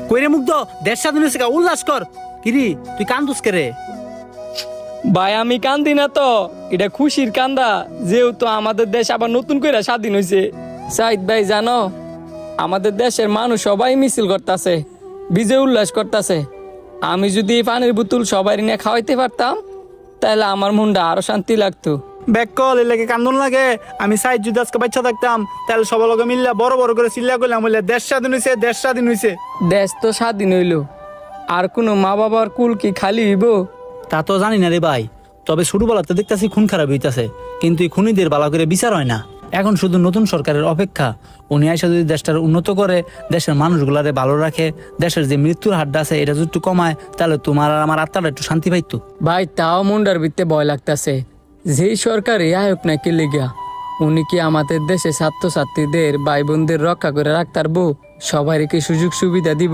কইরে মুগ্ধ, দেশ স্বাধীন হয়েছে গা, উল্লাস কর। কিরি তুই কান্দুস কে রে? ভাই আমি কান্দি না তো, এটা খুশির কান্দা, যেহেতু আমাদের দেশ আবার নতুন করে স্বাধীন হয়েছে। সাইদ ভাই জানো, আমাদের দেশের মানুষ সবাই মিছিল করতেছে, বিজয় উল্লাস করতেছে। আমি যদি এই পানির বোতল সবাই নিয়ে খাওয়াইতে পারতাম, তাহলে আমার মনটা আরো শান্তি লাগতো। ব্যাককল এলাকে কান্দন লাগে। আমি সাইড যদি আজকে বাচ্চা থাকতাম, তাহলে সবার লগে মিল্লা বড় বড় করে চিল্লা করলাম, বললে দেশ স্বাধীন হয়েছে, দেশ স্বাধীন হয়েছে। দেশ তো স্বাধীন হইল, আর কোনো মা বাবার কুল কি খালি হইব? তা তো জানি না রে ভাই, তবে ছোটবেলাতে দেখতেছি খুন খারাপ হইতাছে, কিন্তু এই খুনিদের ভালো করে বিচার হয় না। এখন শুধু নতুন সরকারের অপেক্ষা। উনি আইসা যদি দেশটার উন্নত করে, দেশের মানুষগুলারে ভালো রাখে, দেশের যে মৃত্যুর হারটা আছে এটা যদি একটু কমায়, তাহলে তোমার আর আমার আত্মাটা একটু শান্তি পাইতো। ভাই তাও মন্ডার ভিত্তে ভয় লাগতেছে, যেই সরকারে আয়োগ নাকি লেগা, উনি কি আমাদের দেশে ছাত্রছাত্রীদের ভাই বোনদের রক্ষা করে রাখতে পারবো? সবাইকে সুযোগ সুবিধা দিব?